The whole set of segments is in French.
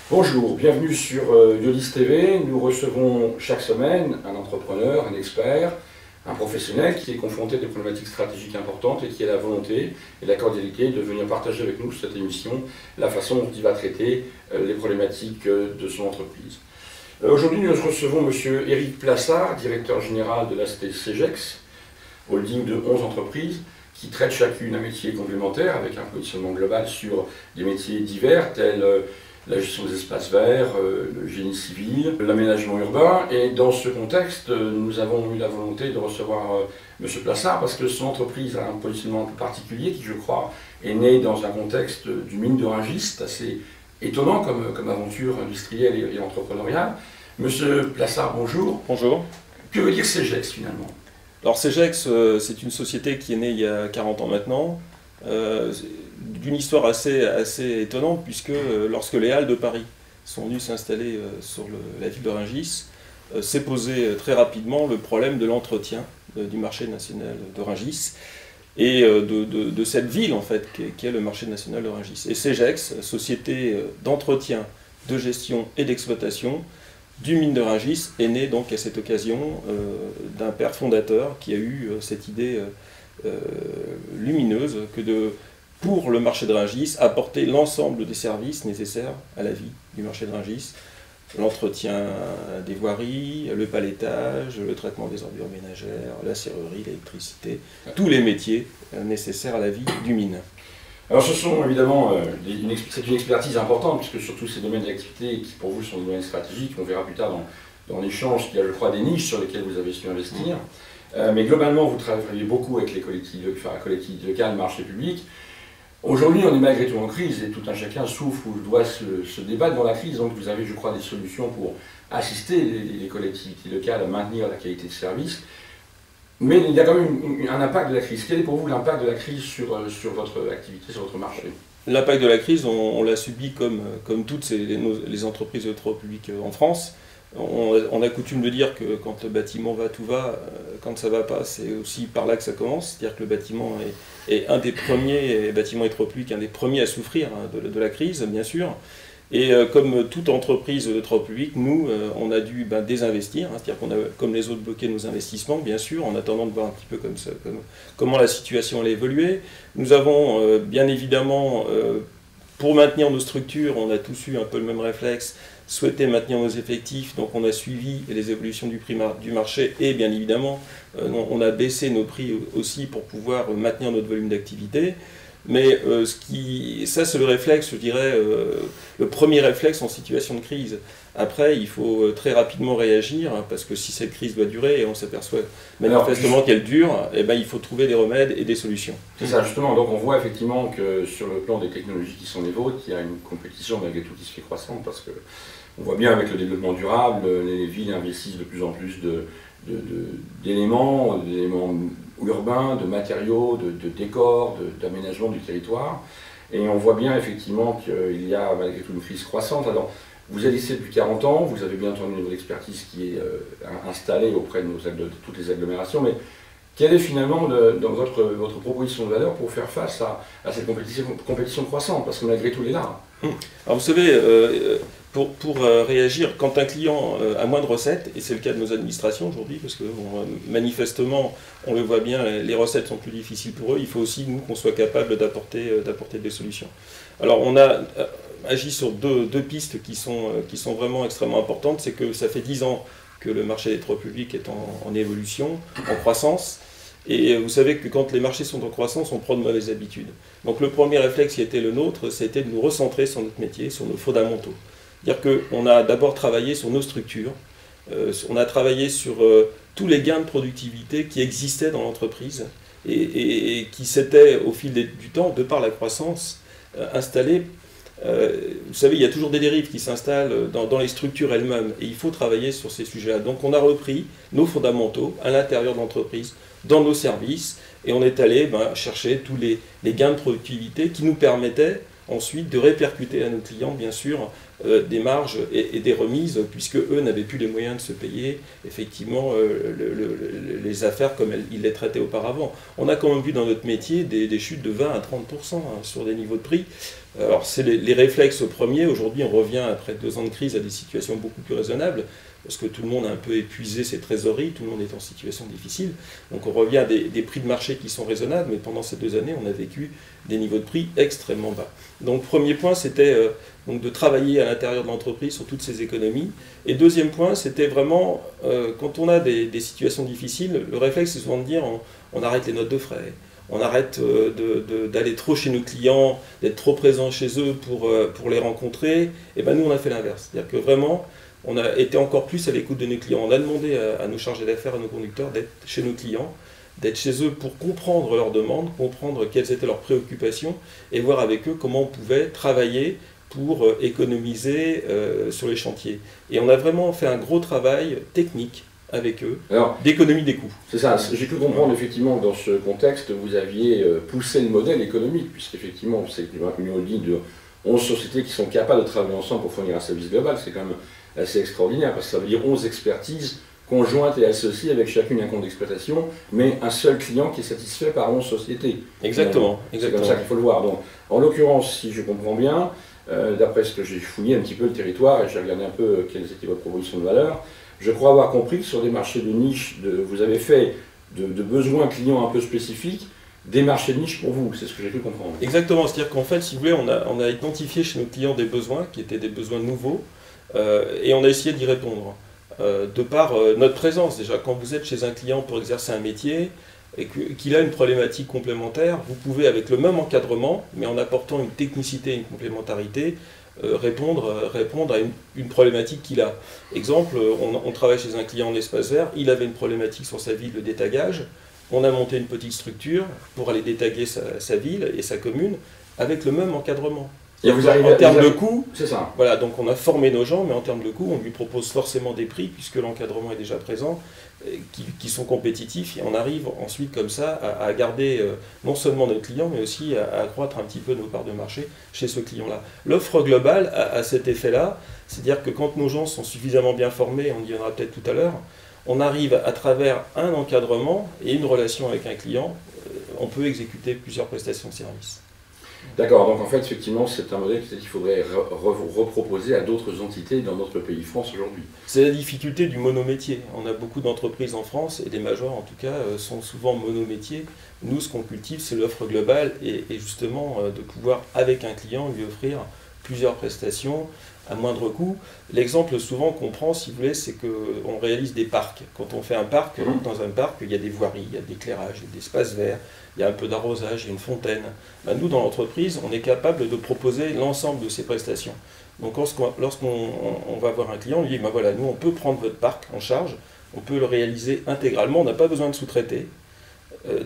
Bonjour, bienvenue sur Biodis TV. Nous recevons chaque semaine un entrepreneur, un expert, un professionnel qui est confronté à des problématiques stratégiques importantes et qui a la volonté et la cordialité de venir partager avec nous cette émission la façon dont il va traiter les problématiques de son entreprise. Aujourd'hui, nous recevons M. Éric Plassard, directeur général de la CEGEX, holding de 11 entreprises, qui traitent chacune un métier complémentaire avec un positionnement global sur des métiers divers tels la gestion des espaces verts, le génie civil, l'aménagement urbain. Et dans ce contexte, nous avons eu la volonté de recevoir M. Plassard parce que son entreprise a un positionnement un peu particulier qui, je crois, est né dans un contexte du mine de Rungis, assez étonnant comme aventure industrielle et entrepreneuriale. M. Plassard, bonjour. Bonjour. Que veut dire CEGEX finalement? Alors CEGEX, c'est une société qui est née il y a 40 ans maintenant, d'une histoire assez étonnante, puisque lorsque les Halles de Paris sont venues s'installer sur la ville de Rungis, s'est posé très rapidement le problème de l'entretien du marché national de Rungis et de cette ville en fait qui est le marché national de Rungis. Et CEGEX, société d'entretien, de gestion et d'exploitation du mine de Rungis, est né donc à cette occasion d'un père fondateur qui a eu cette idée lumineuse que pour le marché de Rungis, apporter l'ensemble des services nécessaires à la vie du marché de Rungis, l'entretien des voiries, le palettage, le traitement des ordures ménagères, la serrurerie, l'électricité, tous les métiers nécessaires à la vie du mine. Alors ce sont évidemment, c'est une expertise importante, puisque sur tous ces domaines d'activité qui pour vous sont des domaines stratégiques, on verra plus tard dans l'échange qu'il y a, je crois, des niches sur lesquelles vous avez su investir. Mais globalement, vous travaillez beaucoup avec les collectivités locales, marché public. Aujourd'hui, on est malgré tout en crise et tout un chacun souffre ou doit se débattre dans la crise. Donc vous avez, je crois, des solutions pour assister les collectivités locales à maintenir la qualité de service. Mais il y a quand même un impact de la crise. Quel est pour vous l'impact de la crise sur votre activité, sur votre marché? L'impact de la crise, on l'a subi comme toutes les entreprises de travaux publics en France. On a coutume de dire que quand le bâtiment va, tout va. Quand ça ne va pas, c'est aussi par là que ça commence. C'est-à-dire que le bâtiment est un des premiers, les bâtiments et travaux publics, un des premiers à souffrir de la crise, bien sûr. Et comme toute entreprise de travaux publics, nous, on a dû désinvestir. C'est-à-dire qu'on a, comme les autres, bloqué nos investissements, bien sûr, en attendant de voir un petit peu comment la situation allait évoluer. Nous avons, bien évidemment, pour maintenir nos structures, on a tous eu un peu le même réflexe, souhaiter maintenir nos effectifs, donc on a suivi les évolutions du marché et bien évidemment on a baissé nos prix aussi pour pouvoir maintenir notre volume d'activité. Mais ça c'est le réflexe, je dirais, le premier réflexe en situation de crise. Après, il faut très rapidement réagir, parce que si cette crise doit durer, et on s'aperçoit manifestement qu'elle dure, eh ben, il faut trouver des remèdes et des solutions. C'est ça, justement. Donc on voit effectivement que sur le plan des technologies qui sont les vôtres, il y a une compétition malgré tout qui se fait croissante, parce que on voit bien avec le développement durable, les villes investissent de plus en plus d'éléments urbains, de matériaux, de décors, d'aménagement du territoire. Et on voit bien effectivement qu'il y a malgré tout une crise croissante. Alors, vous êtes ici depuis 40 ans, vous avez bien entendu une niveau d'expertise qui est installée auprès de toutes les agglomérations, mais quelle est finalement dans votre proposition de valeur pour faire face à cette compétition croissante? Parce que malgré tout, elle est là. Alors vous savez, pour réagir, quand un client a moins de recettes, et c'est le cas de nos administrations aujourd'hui, parce que manifestement, on le voit bien, les recettes sont plus difficiles pour eux, il faut aussi, nous, qu'on soit capable d'apporter des solutions. Alors on a agi sur deux pistes qui sont vraiment extrêmement importantes. C'est que ça fait 10 ans que le marché des travaux publics est en évolution, en croissance. Et vous savez que quand les marchés sont en croissance, on prend de mauvaises habitudes. Donc le premier réflexe qui était le nôtre, c'était de nous recentrer sur notre métier, sur nos fondamentaux. C'est-à-dire qu'on a d'abord travaillé sur nos structures, on a travaillé sur tous les gains de productivité qui existaient dans l'entreprise et qui s'étaient au fil du temps, de par la croissance, installés. Vous savez, il y a toujours des dérives qui s'installent dans les structures elles-mêmes et il faut travailler sur ces sujets-là. Donc on a repris nos fondamentaux à l'intérieur de l'entreprise, dans nos services, et on est allé chercher tous les gains de productivité qui nous permettaient ensuite de répercuter à nos clients, bien sûr, des marges et des remises, puisque eux n'avaient plus les moyens de se payer, effectivement, les affaires comme ils les traitaient auparavant. On a quand même vu dans notre métier des chutes de 20 à 30% sur des niveaux de prix. Alors, c'est les réflexes premiers. Aujourd'hui, on revient, après 2 ans de crise, à des situations beaucoup plus raisonnables, parce que tout le monde a un peu épuisé ses trésoreries, tout le monde est en situation difficile. Donc on revient à des prix de marché qui sont raisonnables, mais pendant ces 2 années, on a vécu des niveaux de prix extrêmement bas. Donc premier point, c'était donc de travailler à l'intérieur de l'entreprise sur toutes ces économies. Et deuxième point, c'était vraiment, quand on a des situations difficiles, le réflexe, c'est souvent de dire on arrête les notes de frais. On arrête d'aller trop chez nos clients, d'être trop présent chez eux pour les rencontrer. Et bien nous, on a fait l'inverse. C'est-à-dire que vraiment, on a été encore plus à l'écoute de nos clients. On a demandé à nos chargés d'affaires, à nos conducteurs, d'être chez nos clients, d'être chez eux pour comprendre leurs demandes, comprendre quelles étaient leurs préoccupations et voir avec eux comment on pouvait travailler pour économiser sur les chantiers. Et on a vraiment fait un gros travail technique avec eux, d'économie des coûts. C'est ça, j'ai pu comprendre effectivement que dans ce contexte, vous aviez poussé le modèle économique, puisqu'effectivement, c'est une holding de 11 sociétés qui sont capables de travailler ensemble pour fournir un service global. C'est quand même assez extraordinaire, parce que ça veut dire 11 expertises conjointes et associées avec chacune un compte d'exploitation, mais un seul client qui est satisfait par 11 sociétés. Exactement. C'est comme ça qu'il faut le voir. Donc, en l'occurrence, si je comprends bien, d'après ce que j'ai fouillé un petit peu le territoire et j'ai regardé un peu quelles étaient votre proposition de valeur, je crois avoir compris que sur des marchés de niche, vous avez fait de besoins clients un peu spécifiques, des marchés de niche pour vous, c'est ce que j'ai pu comprendre. Exactement, c'est-à-dire qu'en fait, si vous voulez, on a identifié chez nos clients des besoins qui étaient des besoins nouveaux, et on a essayé d'y répondre. De par notre présence, déjà, quand vous êtes chez un client pour exercer un métier, et qu'il a une problématique complémentaire, vous pouvez, avec le même encadrement, mais en apportant une technicité et une complémentarité, répondre à une problématique qu'il a. Exemple, on travaille chez un client en espace vert, il avait une problématique sur sa ville de détagage, on a monté une petite structure pour aller détaguer sa ville et sa commune avec le même encadrement. Et En termes de coût, c'est ça. Voilà, donc on a formé nos gens, mais en termes de coût, on lui propose forcément des prix, puisque l'encadrement est déjà présent, qui sont compétitifs, et on arrive ensuite comme ça à garder non seulement notre client, mais aussi à accroître un petit peu nos parts de marché chez ce client-là. L'offre globale a cet effet-là, c'est-à-dire que quand nos gens sont suffisamment bien formés, on y viendra peut-être tout à l'heure, on arrive à travers un encadrement et une relation avec un client, on peut exécuter plusieurs prestations de services. D'accord, donc en fait, effectivement, c'est un modèle qu'il faudrait reproposer à d'autres entités dans notre pays France aujourd'hui. C'est la difficulté du monométier. On a beaucoup d'entreprises en France, et les majors en tout cas sont souvent monométiers. Nous, ce qu'on cultive, c'est l'offre globale, et justement de pouvoir, avec un client, lui offrir plusieurs prestations à moindre coût. L'exemple souvent qu'on prend, si vous voulez, c'est qu'on réalise des parcs. Quand on fait un parc, dans un parc, il y a des voiries, il y a de l'éclairage, il y a des espaces verts, il y a un peu d'arrosage, il y a une fontaine. Ben, nous, dans l'entreprise, on est capable de proposer l'ensemble de ces prestations. Donc lorsqu'on va voir un client, on lui dit, ben voilà, nous, on peut prendre votre parc en charge, on peut le réaliser intégralement, on n'a pas besoin de sous-traiter.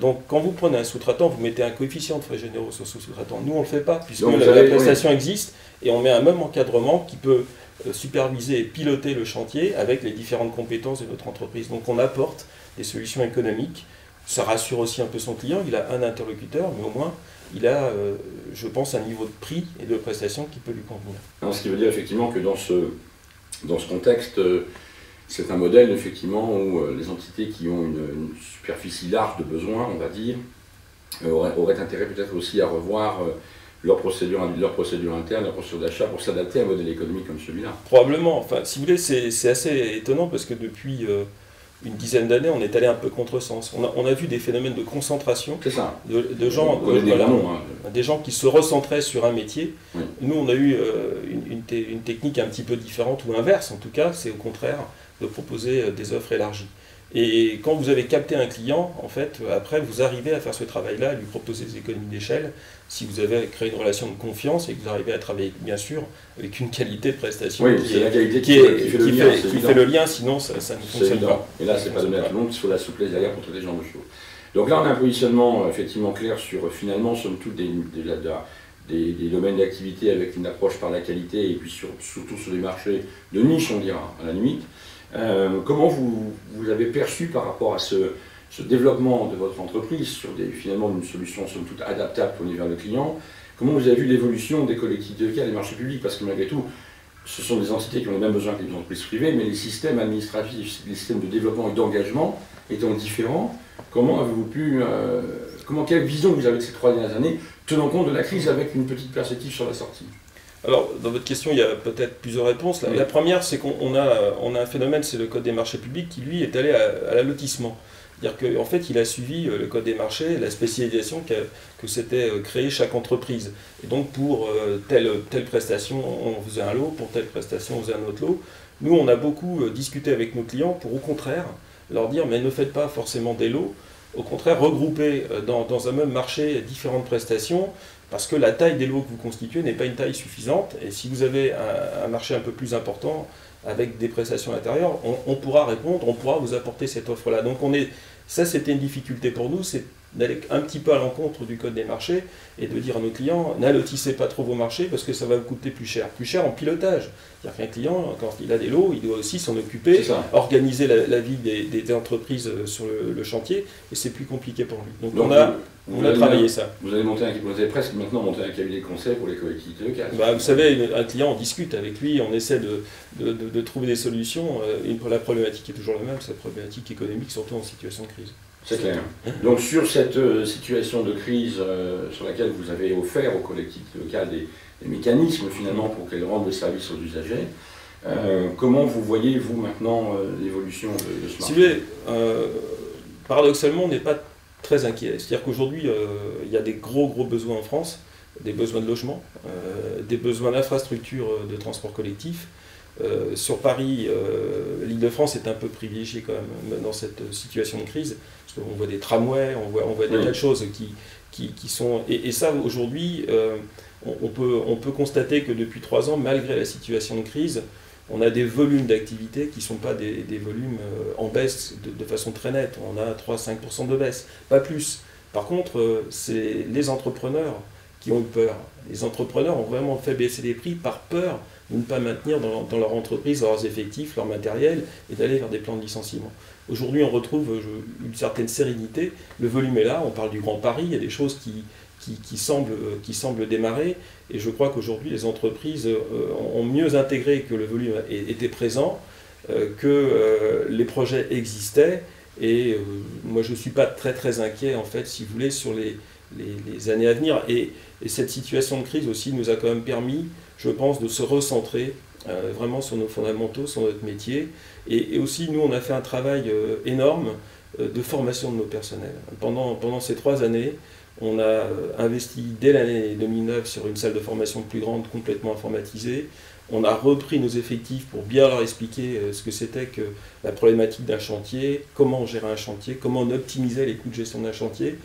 Donc quand vous prenez un sous-traitant, vous mettez un coefficient de frais généraux sur ce sous-traitant. Nous, on ne le fait pas, puisque la prestation existe, et on met un même encadrement qui peut superviser et piloter le chantier avec les différentes compétences de notre entreprise. Donc on apporte des solutions économiques. Ça rassure aussi un peu son client, il a un interlocuteur, mais au moins il a, je pense, un niveau de prix et de prestation qui peut lui convenir. Alors, ce qui veut dire effectivement que dans ce contexte, c'est un modèle effectivement où les entités qui ont une superficie large de besoins, on va dire, auraient intérêt peut-être aussi à revoir leur procédure interne, leur procédure d'achat pour s'adapter à un modèle économique comme celui-là. Probablement, enfin si vous voulez, c'est assez étonnant parce que depuis une dizaine d'années, on est allé un peu contresens. On a vu des phénomènes de concentration de gens, des gens qui se recentraient sur un métier. Oui. Nous, on a eu une technique un petit peu différente, ou inverse en tout cas, c'est au contraire de proposer des offres élargies. Et quand vous avez capté un client, en fait, après, vous arrivez à faire ce travail-là, à lui proposer des économies d'échelle, si vous avez créé une relation de confiance et que vous arrivez à travailler, bien sûr, avec une qualité de prestation qui fait le lien, sinon ça ne fonctionne pas. Et là, c'est pas donné à tout le monde, il faut la souplesse derrière pour traiter ce genre de choses. Donc là, on a un positionnement effectivement clair sur, finalement, somme toute, des domaines d'activité avec une approche par la qualité et puis surtout sur des marchés de niche, on dira, à la limite. Comment vous avez perçu par rapport à ce développement de votre entreprise sur finalement une solution somme toute adaptable tournée vers le client, comment vous avez vu l'évolution des collectivités locales et des marchés publics? Parce que malgré tout, ce sont des entités qui ont les mêmes besoins que les entreprises privées, mais les systèmes administratifs, les systèmes de développement et d'engagement étant différents, comment avez-vous pu, quelle vision vous avez de ces 3 dernières années, tenant compte de la crise avec une petite perspective sur la sortie? Alors, dans votre question, il y a peut-être plusieurs réponses. La première, c'est qu'on a un phénomène, c'est le Code des marchés publics, qui lui est allé à l'allotissement. C'est-à-dire qu'en fait, il a suivi le Code des marchés, la spécialisation que s'était créée chaque entreprise. Et donc, pour telle prestation, on faisait un lot, pour telle prestation, on faisait un autre lot. Nous, on a beaucoup discuté avec nos clients pour, au contraire, leur dire, mais ne faites pas forcément des lots. Au contraire, regrouper dans un même marché différentes prestations, parce que la taille des lots que vous constituez n'est pas une taille suffisante. Et si vous avez un marché un peu plus important, avec des prestations intérieures, on pourra répondre, on pourra vous apporter cette offre-là. Donc ça, c'était une difficulté pour nous, c'est d'aller un petit peu à l'encontre du Code des marchés et de dire à nos clients, n'allotissez pas trop vos marchés parce que ça va vous coûter plus cher. Plus cher en pilotage. C'est-à-dire qu'un client, quand il a des lots, il doit aussi s'en occuper, organiser la vie des entreprises sur le chantier, et c'est plus compliqué pour lui. Donc on a travaillé ça. Vous avez presque maintenant monté un cabinet de conseil pour les collectivités locales. Vous savez, un client, on discute avec lui, on essaie de trouver des solutions. La problématique est toujours la même, c'est la problématique économique, surtout en situation de crise. C'est clair. Donc sur cette situation de crise sur laquelle vous avez offert aux collectivités locales des mécanismes finalement pour qu'elles rendent le service aux usagers, comment vous voyez, vous, maintenant, l'évolution de ce marché? Si vous voulez, paradoxalement, on n'est pas très inquiet. C'est-à-dire qu'aujourd'hui, il y a des gros besoins en France, des besoins de logement, des besoins d'infrastructures de transport collectif. Sur Paris, l'Île-de-France est un peu privilégiée quand même dans cette situation de crise, parce qu'on voit des tramways, on voit des tas de choses qui sont... Et ça, aujourd'hui, on peut constater que depuis 3 ans, malgré la situation de crise, on a des volumes d'activité qui ne sont pas des volumes en baisse de façon très nette. On a 3-5% de baisse, pas plus. Par contre, c'est les entrepreneurs qui ont eu peur. Les entrepreneurs ont vraiment fait baisser les prix par peur de ne pas maintenir dans leur entreprise leurs effectifs, leur matériel, et d'aller vers des plans de licenciement. Aujourd'hui, on retrouve une certaine sérénité. Le volume est là, on parle du Grand Paris, il y a des choses qui semblent démarrer, et je crois qu'aujourd'hui, les entreprises ont mieux intégré que le volume était présent, que les projets existaient, et moi je ne suis pas très inquiet, en fait, si vous voulez, sur les années à venir. Et cette situation de crise aussi nous a quand même permis, je pense, de se recentrer vraiment sur nos fondamentaux, sur notre métier. Et aussi, nous, on a fait un travail énorme de formation de nos personnels. Pendant ces 3 années, on a investi dès l'année 2009 sur une salle de formation plus grande, complètement informatisée. On a repris nos effectifs pour bien leur expliquer ce que c'était que la problématique d'un chantier, comment on gérait un chantier, comment on optimisait les coûts de gestion d'un chantier,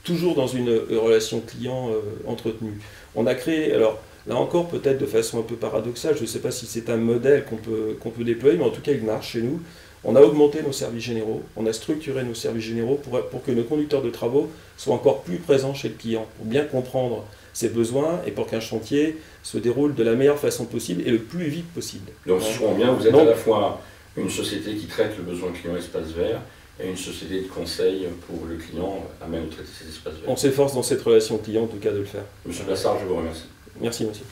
toujours dans une relation client entretenue. On a créé, alors là encore peut-être de façon un peu paradoxale, je ne sais pas si c'est un modèle qu'on peut déployer, mais en tout cas il marche chez nous. On a augmenté nos services généraux, on a structuré nos services généraux pour que nos conducteurs de travaux soient encore plus présents chez le client, pour bien comprendre ses besoins et pour qu'un chantier se déroule de la meilleure façon possible et le plus vite possible. Donc si je comprends bien, vous êtes à la fois une société qui traite le besoin client espace vert et une société de conseil pour le client à même traiter ces espaces verts. On s'efforce dans cette relation client en tout cas de le faire. Monsieur Blassard, je vous remercie. Merci monsieur.